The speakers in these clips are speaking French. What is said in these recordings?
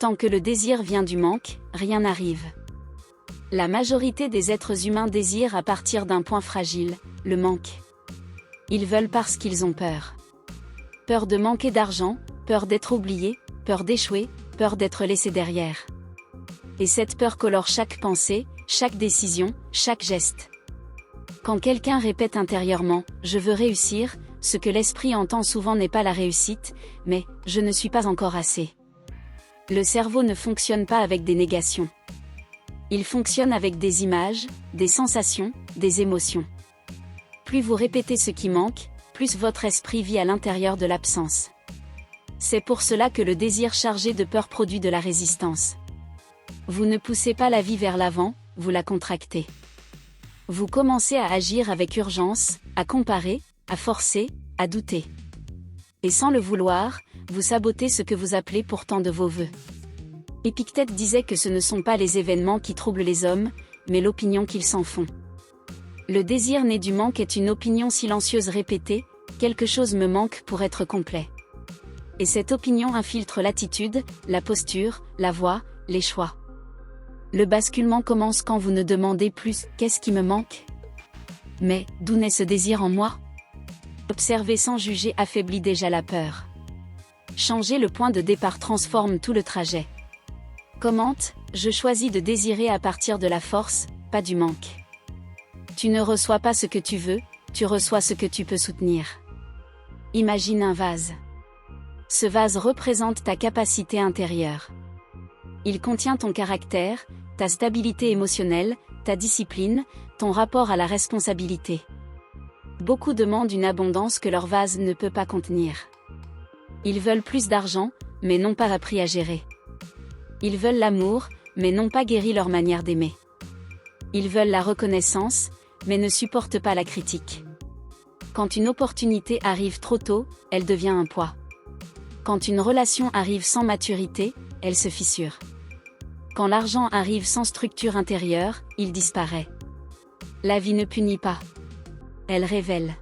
Tant que le désir vient du manque, rien n'arrive. La majorité des êtres humains désirent à partir d'un point fragile, le manque. Ils veulent parce qu'ils ont peur. Peur de manquer d'argent, peur d'être oubliés, peur d'échouer, peur d'être laissés derrière. Et cette peur colore chaque pensée, chaque décision, chaque geste. Quand quelqu'un répète intérieurement « je veux réussir », ce que l'esprit entend souvent n'est pas la réussite, mais « je ne suis pas encore assez ». Le cerveau ne fonctionne pas avec des négations. Il fonctionne avec des images, des sensations, des émotions. Plus vous répétez ce qui manque, plus votre esprit vit à l'intérieur de l'absence. C'est pour cela que le désir chargé de peur produit de la résistance. Vous ne poussez pas la vie vers l'avant, vous la contractez. Vous commencez à agir avec urgence, à comparer, à forcer, à douter. Et sans le vouloir, vous sabotez ce que vous appelez pourtant de vos vœux. Épictète disait que ce ne sont pas les événements qui troublent les hommes, mais l'opinion qu'ils s'en font. Le désir né du manque est une opinion silencieuse répétée, quelque chose me manque pour être complet. Et cette opinion infiltre l'attitude, la posture, la voix, les choix. Le basculement commence quand vous ne demandez plus « qu'est-ce qui me manque ?» Mais, d'où naît ce désir en moi ? Observer sans juger affaiblit déjà la peur. Changer le point de départ transforme tout le trajet. Commente, je choisis de désirer à partir de la force, pas du manque. Tu ne reçois pas ce que tu veux, tu reçois ce que tu peux soutenir. Imagine un vase. Ce vase représente ta capacité intérieure. Il contient ton caractère, ta stabilité émotionnelle, ta discipline, ton rapport à la responsabilité. Beaucoup demandent une abondance que leur vase ne peut pas contenir. Ils veulent plus d'argent, mais n'ont pas appris à gérer. Ils veulent l'amour, mais n'ont pas guéri leur manière d'aimer. Ils veulent la reconnaissance, mais ne supportent pas la critique. Quand une opportunité arrive trop tôt, elle devient un poids. Quand une relation arrive sans maturité, elle se fissure. Quand l'argent arrive sans structure intérieure, il disparaît. La vie ne punit pas. Elle révèle.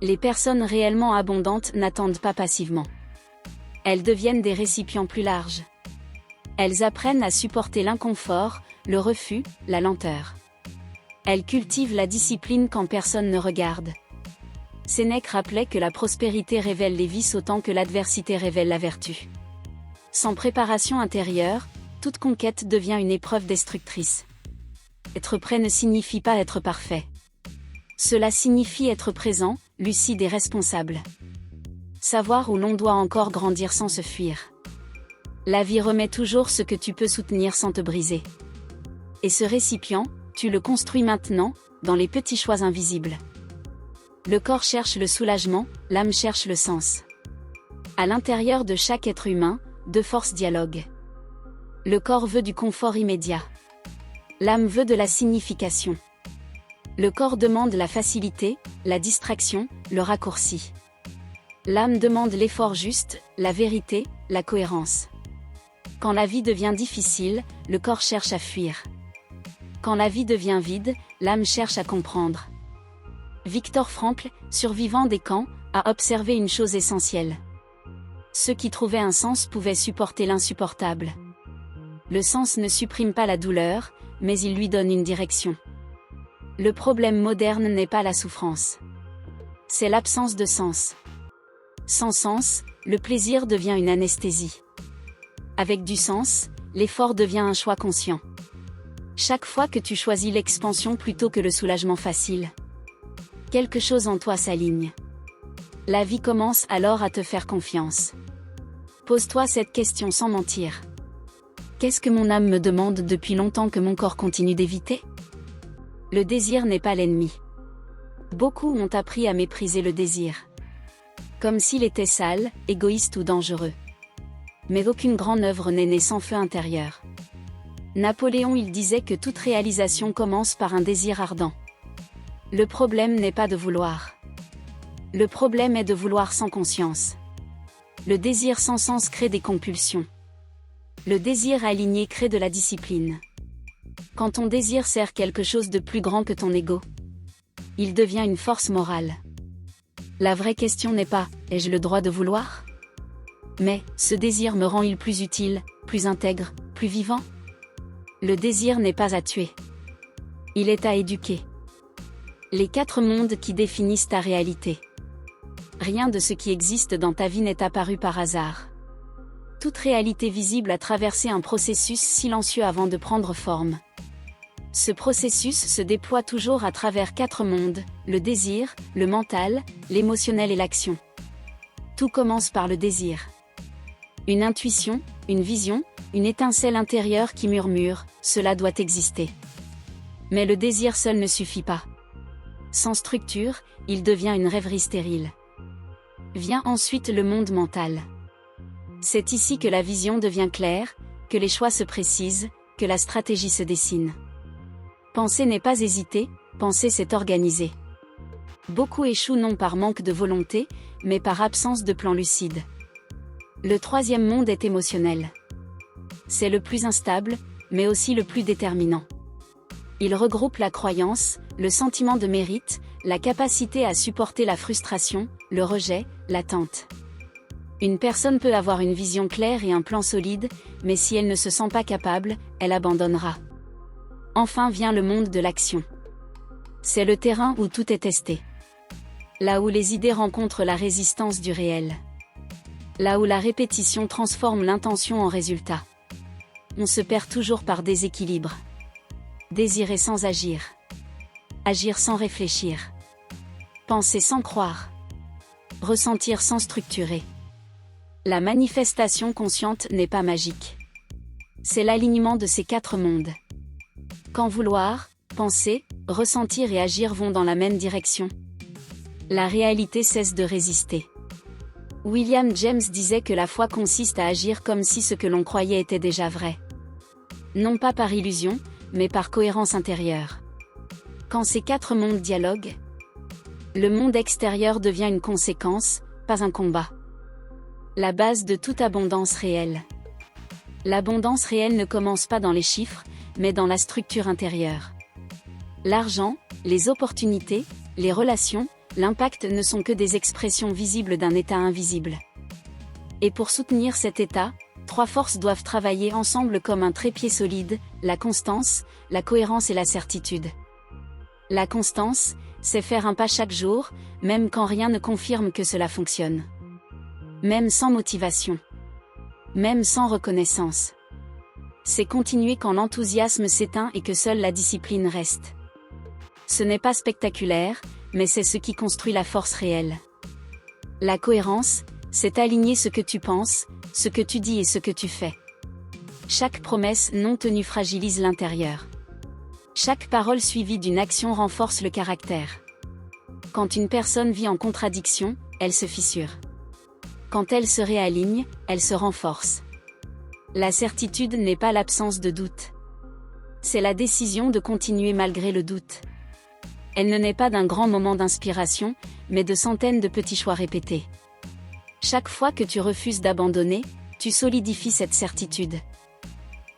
Les personnes réellement abondantes n'attendent pas passivement. Elles deviennent des récipients plus larges. Elles apprennent à supporter l'inconfort, le refus, la lenteur. Elles cultivent la discipline quand personne ne regarde. Sénèque rappelait que la prospérité révèle les vices autant que l'adversité révèle la vertu. Sans préparation intérieure, toute conquête devient une épreuve destructrice. Être prêt ne signifie pas être parfait. Cela signifie être présent, lucide et responsable. Savoir où l'on doit encore grandir sans se fuir. La vie remet toujours ce que tu peux soutenir sans te briser. Et ce récipient, tu le construis maintenant, dans les petits choix invisibles. Le corps cherche le soulagement, l'âme cherche le sens. À l'intérieur de chaque être humain, deux forces dialoguent. Le corps veut du confort immédiat. L'âme veut de la signification. Le corps demande la facilité, la distraction, le raccourci. L'âme demande l'effort juste, la vérité, la cohérence. Quand la vie devient difficile, le corps cherche à fuir. Quand la vie devient vide, l'âme cherche à comprendre. Viktor Frankl, survivant des camps, a observé une chose essentielle. Ceux qui trouvaient un sens pouvaient supporter l'insupportable. Le sens ne supprime pas la douleur, mais il lui donne une direction. Le problème moderne n'est pas la souffrance. C'est l'absence de sens. Sans sens, le plaisir devient une anesthésie. Avec du sens, l'effort devient un choix conscient. Chaque fois que tu choisis l'expansion plutôt que le soulagement facile, quelque chose en toi s'aligne. La vie commence alors à te faire confiance. Pose-toi cette question sans mentir. Qu'est-ce que mon âme me demande depuis longtemps que mon corps continue d'éviter ? Le désir n'est pas l'ennemi. Beaucoup ont appris à mépriser le désir. Comme s'il était sale, égoïste ou dangereux. Mais aucune grande œuvre n'est née sans feu intérieur. Napoléon il disait que toute réalisation commence par un désir ardent. Le problème n'est pas de vouloir. Le problème est de vouloir sans conscience. Le désir sans sens crée des compulsions. Le désir aligné crée de la discipline. Quand ton désir sert quelque chose de plus grand que ton ego, il devient une force morale. La vraie question n'est pas « ai-je le droit de vouloir ?» mais « ce désir me rend-il plus utile, plus intègre, plus vivant? Le désir n'est pas à tuer. Il est à éduquer. Les 4 mondes qui définissent ta réalité. Rien de ce qui existe dans ta vie n'est apparu par hasard. Toute réalité visible a traversé un processus silencieux avant de prendre forme. Ce processus se déploie toujours à travers 4 mondes, le désir, le mental, l'émotionnel et l'action. Tout commence par le désir. Une intuition, une vision, une étincelle intérieure qui murmure, cela doit exister. Mais le désir seul ne suffit pas. Sans structure, il devient une rêverie stérile. Vient ensuite le monde mental. C'est ici que la vision devient claire, que les choix se précisent, que la stratégie se dessine. Penser n'est pas hésiter, penser c'est organiser. Beaucoup échouent non par manque de volonté, mais par absence de plan lucide. Le 3e monde est émotionnel. C'est le plus instable, mais aussi le plus déterminant. Il regroupe la croyance, le sentiment de mérite, la capacité à supporter la frustration, le rejet, l'attente. Une personne peut avoir une vision claire et un plan solide, mais si elle ne se sent pas capable, elle abandonnera. Enfin vient le monde de l'action. C'est le terrain où tout est testé. Là où les idées rencontrent la résistance du réel. Là où la répétition transforme l'intention en résultat. On se perd toujours par déséquilibre. Désirer sans agir. Agir sans réfléchir. Penser sans croire. Ressentir sans structurer. La manifestation consciente n'est pas magique. C'est l'alignement de ces 4 mondes. Quand vouloir, penser, ressentir et agir vont dans la même direction, la réalité cesse de résister. William James disait que la foi consiste à agir comme si ce que l'on croyait était déjà vrai. Non pas par illusion, mais par cohérence intérieure. Quand ces 4 mondes dialoguent, le monde extérieur devient une conséquence, pas un combat. La base de toute abondance réelle. L'abondance réelle ne commence pas dans les chiffres, mais dans la structure intérieure. L'argent, les opportunités, les relations, l'impact ne sont que des expressions visibles d'un état invisible. Et pour soutenir cet état, 3 forces doivent travailler ensemble comme un trépied solide, la constance, la cohérence et la certitude. La constance, c'est faire un pas chaque jour, même quand rien ne confirme que cela fonctionne. Même sans motivation. Même sans reconnaissance. C'est continuer quand l'enthousiasme s'éteint et que seule la discipline reste. Ce n'est pas spectaculaire, mais c'est ce qui construit la force réelle. La cohérence, c'est aligner ce que tu penses, ce que tu dis et ce que tu fais. Chaque promesse non tenue fragilise l'intérieur. Chaque parole suivie d'une action renforce le caractère. Quand une personne vit en contradiction, elle se fissure. Quand elle se réaligne, elle se renforce. La certitude n'est pas l'absence de doute. C'est la décision de continuer malgré le doute. Elle ne naît pas d'un grand moment d'inspiration, mais de centaines de petits choix répétés. Chaque fois que tu refuses d'abandonner, tu solidifies cette certitude.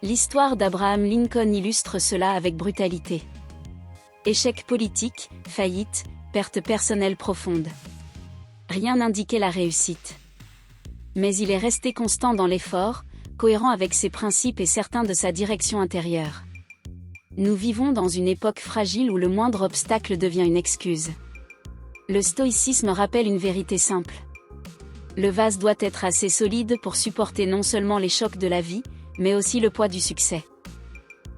L'histoire d'Abraham Lincoln illustre cela avec brutalité. Échec politique, faillite, perte personnelle profonde. Rien n'indiquait la réussite. Mais il est resté constant dans l'effort, cohérent avec ses principes et certain de sa direction intérieure. Nous vivons dans une époque fragile où le moindre obstacle devient une excuse. Le stoïcisme rappelle une vérité simple. Le vase doit être assez solide pour supporter non seulement les chocs de la vie, mais aussi le poids du succès.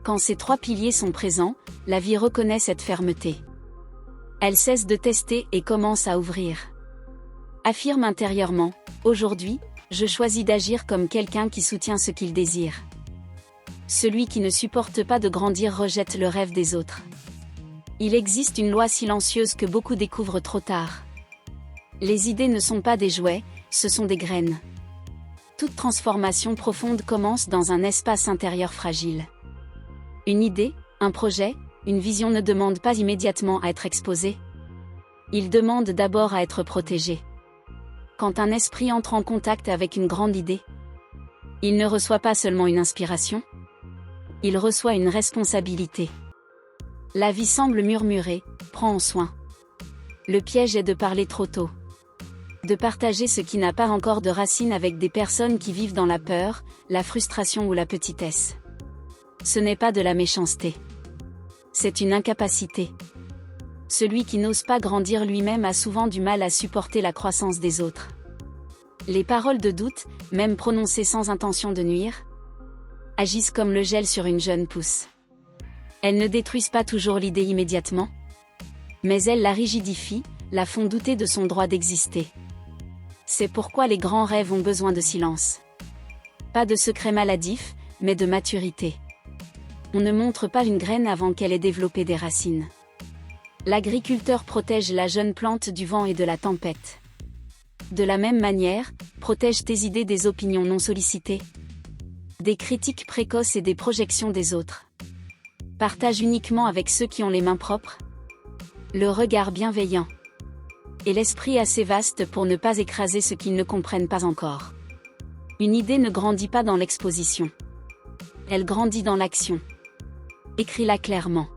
Quand ces 3 piliers sont présents, la vie reconnaît cette fermeté. Elle cesse de tester et commence à ouvrir. Affirme intérieurement, aujourd'hui, je choisis d'agir comme quelqu'un qui soutient ce qu'il désire. Celui qui ne supporte pas de grandir rejette le rêve des autres. Il existe une loi silencieuse que beaucoup découvrent trop tard. Les idées ne sont pas des jouets, ce sont des graines. Toute transformation profonde commence dans un espace intérieur fragile. Une idée, un projet, une vision ne demandent pas immédiatement à être exposée. Ils demandent d'abord à être protégés. Quand un esprit entre en contact avec une grande idée, il ne reçoit pas seulement une inspiration, il reçoit une responsabilité. La vie semble murmurer, prends en soin. Le piège est de parler trop tôt. De partager ce qui n'a pas encore de racines avec des personnes qui vivent dans la peur, la frustration ou la petitesse. Ce n'est pas de la méchanceté. C'est une incapacité. Celui qui n'ose pas grandir lui-même a souvent du mal à supporter la croissance des autres. Les paroles de doute, même prononcées sans intention de nuire, agissent comme le gel sur une jeune pousse. Elles ne détruisent pas toujours l'idée immédiatement, mais elles la rigidifient, la font douter de son droit d'exister. C'est pourquoi les grands rêves ont besoin de silence. Pas de secret maladif, mais de maturité. On ne montre pas une graine avant qu'elle ait développé des racines. L'agriculteur protège la jeune plante du vent et de la tempête. De la même manière, protège tes idées des opinions non sollicitées, des critiques précoces et des projections des autres. Partage uniquement avec ceux qui ont les mains propres, le regard bienveillant et l'esprit assez vaste pour ne pas écraser ceux qui ne comprennent pas encore. Une idée ne grandit pas dans l'exposition. Elle grandit dans l'action. Écris-la clairement.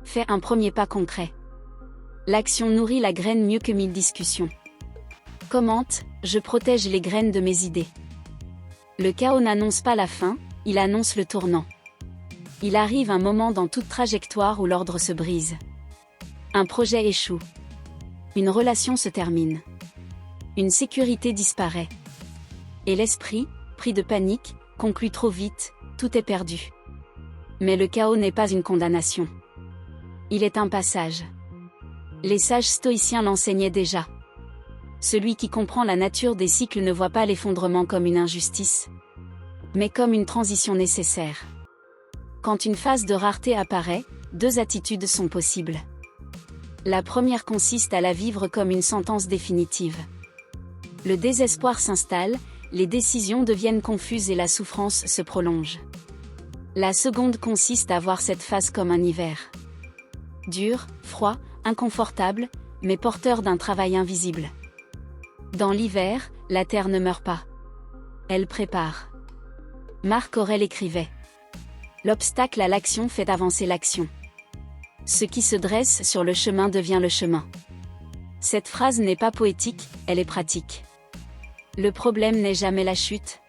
Fais un premier pas concret. L'action nourrit la graine mieux que 1000 discussions. Commente, je protège les graines de mes idées. Le chaos n'annonce pas la fin, il annonce le tournant. Il arrive un moment dans toute trajectoire où l'ordre se brise. Un projet échoue. Une relation se termine. Une sécurité disparaît. Et l'esprit, pris de panique, conclut trop vite, tout est perdu. Mais le chaos n'est pas une condamnation. Il est un passage. Les sages stoïciens l'enseignaient déjà. Celui qui comprend la nature des cycles ne voit pas l'effondrement comme une injustice, mais comme une transition nécessaire. Quand une phase de rareté apparaît, deux attitudes sont possibles. La première consiste à la vivre comme une sentence définitive. Le désespoir s'installe, les décisions deviennent confuses et la souffrance se prolonge. La seconde consiste à voir cette phase comme un hiver. Dur, froid, inconfortable, mais porteur d'un travail invisible. Dans l'hiver, la terre ne meurt pas. Elle prépare. Marc Aurèle écrivait : l'obstacle à l'action fait avancer l'action. Ce qui se dresse sur le chemin devient le chemin. Cette phrase n'est pas poétique, elle est pratique. Le problème n'est jamais la chute,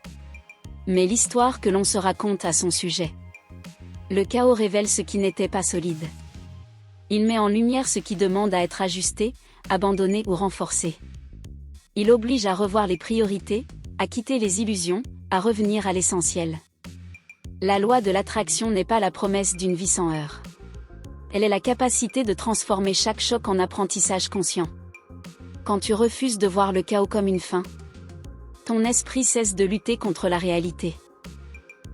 mais l'histoire que l'on se raconte à son sujet. Le chaos révèle ce qui n'était pas solide. Il met en lumière ce qui demande à être ajusté, abandonné ou renforcé. Il oblige à revoir les priorités, à quitter les illusions, à revenir à l'essentiel. La loi de l'attraction n'est pas la promesse d'une vie sans heurts. Elle est la capacité de transformer chaque choc en apprentissage conscient. Quand tu refuses de voir le chaos comme une fin, ton esprit cesse de lutter contre la réalité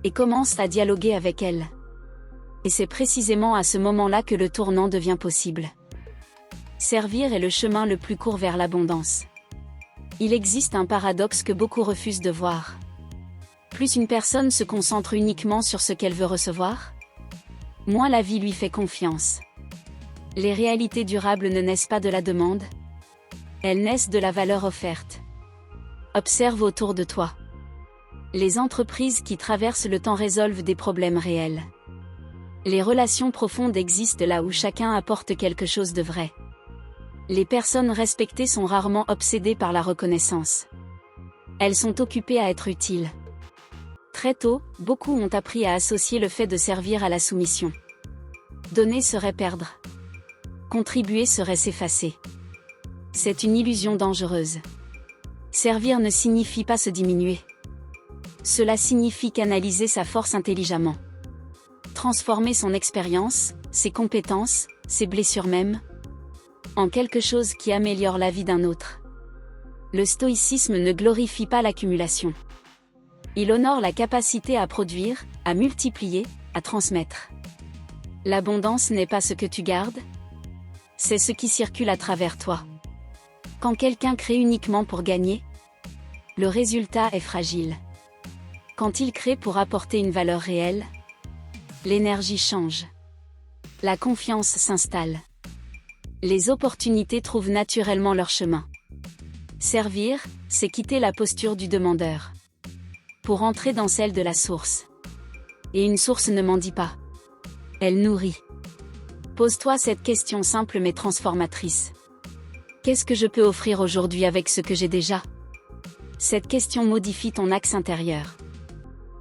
et commence à dialoguer avec elle. Et c'est précisément à ce moment-là que le tournant devient possible. Servir est le chemin le plus court vers l'abondance. Il existe un paradoxe que beaucoup refusent de voir. Plus une personne se concentre uniquement sur ce qu'elle veut recevoir, moins la vie lui fait confiance. Les réalités durables ne naissent pas de la demande, elles naissent de la valeur offerte. Observe autour de toi. Les entreprises qui traversent le temps résolvent des problèmes réels. Les relations profondes existent là où chacun apporte quelque chose de vrai. Les personnes respectées sont rarement obsédées par la reconnaissance. Elles sont occupées à être utiles. Très tôt, beaucoup ont appris à associer le fait de servir à la soumission. Donner serait perdre. Contribuer serait s'effacer. C'est une illusion dangereuse. Servir ne signifie pas se diminuer. Cela signifie canaliser sa force intelligemment. Transformer son expérience, ses compétences, ses blessures même, en quelque chose qui améliore la vie d'un autre. Le stoïcisme ne glorifie pas l'accumulation. Il honore la capacité à produire, à multiplier, à transmettre. L'abondance n'est pas ce que tu gardes, c'est ce qui circule à travers toi. Quand quelqu'un crée uniquement pour gagner, le résultat est fragile. Quand il crée pour apporter une valeur réelle, l'énergie change. La confiance s'installe. Les opportunités trouvent naturellement leur chemin. Servir, c'est quitter la posture du demandeur pour entrer dans celle de la source. Et une source ne mendie pas. Elle nourrit. Pose-toi cette question simple mais transformatrice. Qu'est-ce que je peux offrir aujourd'hui avec ce que j'ai déjà? Cette question modifie ton axe intérieur.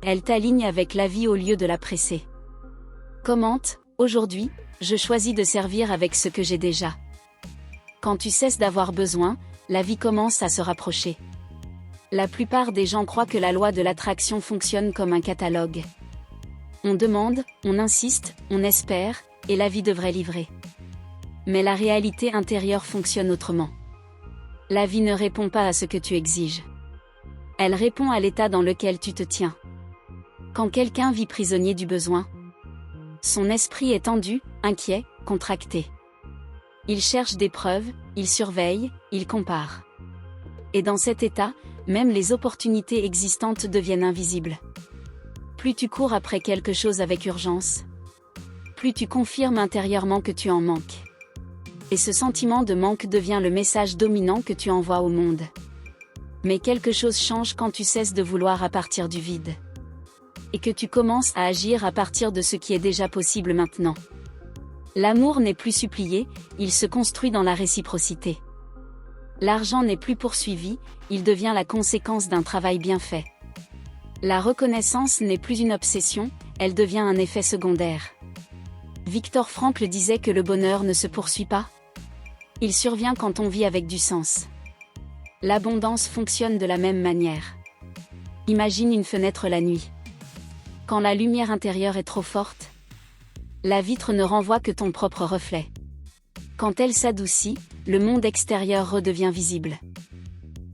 Elle t'aligne avec la vie au lieu de la presser. Commente: aujourd'hui, je choisis de servir avec ce que j'ai déjà. Quand tu cesses d'avoir besoin, la vie commence à se rapprocher. La plupart des gens croient que la loi de l'attraction fonctionne comme un catalogue. On demande, on insiste, on espère, et la vie devrait livrer. Mais la réalité intérieure fonctionne autrement. La vie ne répond pas à ce que tu exiges. Elle répond à l'état dans lequel tu te tiens. Quand quelqu'un vit prisonnier du besoin, son esprit est tendu, inquiet, contracté. Il cherche des preuves, il surveille, il compare. Et dans cet état, même les opportunités existantes deviennent invisibles. Plus tu cours après quelque chose avec urgence, plus tu confirmes intérieurement que tu en manques. Et ce sentiment de manque devient le message dominant que tu envoies au monde. Mais quelque chose change quand tu cesses de vouloir à partir du vide. Et que tu commences à agir à partir de ce qui est déjà possible maintenant. L'amour n'est plus supplié, il se construit dans la réciprocité. L'argent n'est plus poursuivi, il devient la conséquence d'un travail bien fait. La reconnaissance n'est plus une obsession, elle devient un effet secondaire. Viktor Frankl disait que le bonheur ne se poursuit pas. Il survient quand on vit avec du sens. L'abondance fonctionne de la même manière. Imagine une fenêtre la nuit. Quand la lumière intérieure est trop forte, la vitre ne renvoie que ton propre reflet. Quand elle s'adoucit, le monde extérieur redevient visible.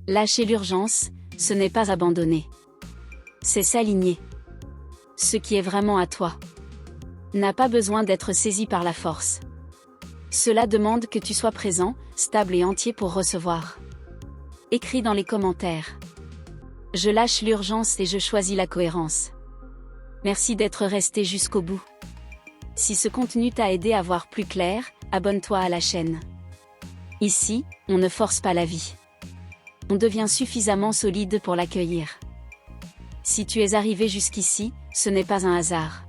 Lâcher l'urgence, ce n'est pas abandonner. C'est s'aligner. Ce qui est vraiment à toi n'a pas besoin d'être saisi par la force. Cela demande que tu sois présent, stable et entier pour recevoir. Écris dans les commentaires. Je lâche l'urgence et je choisis la cohérence. Merci d'être resté jusqu'au bout. Si ce contenu t'a aidé à voir plus clair, abonne-toi à la chaîne. Ici, on ne force pas la vie. On devient suffisamment solide pour l'accueillir. Si tu es arrivé jusqu'ici, ce n'est pas un hasard.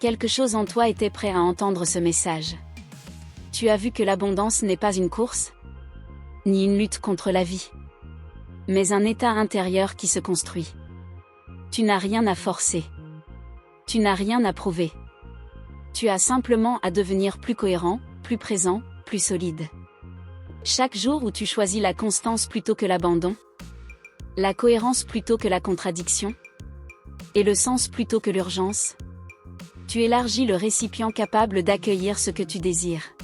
Quelque chose en toi était prêt à entendre ce message. Tu as vu que l'abondance n'est pas une course, ni une lutte contre la vie, mais un état intérieur qui se construit. Tu n'as rien à forcer. Tu n'as rien à prouver. Tu as simplement à devenir plus cohérent, plus présent, plus solide. Chaque jour où tu choisis la constance plutôt que l'abandon, la cohérence plutôt que la contradiction, et le sens plutôt que l'urgence, tu élargis le récipient capable d'accueillir ce que tu désires.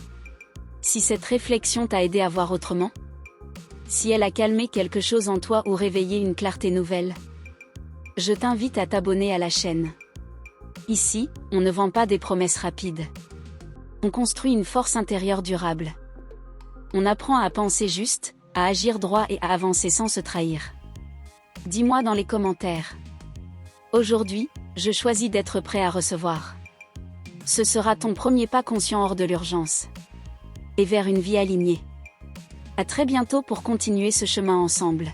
Si cette réflexion t'a aidé à voir autrement, si elle a calmé quelque chose en toi ou réveillé une clarté nouvelle, je t'invite à t'abonner à la chaîne. Ici, on ne vend pas des promesses rapides. On construit une force intérieure durable. On apprend à penser juste, à agir droit et à avancer sans se trahir. Dis-moi dans les commentaires. Aujourd'hui, je choisis d'être prêt à recevoir. Ce sera ton premier pas conscient hors de l'urgence. Et vers une vie alignée. À très bientôt pour continuer ce chemin ensemble.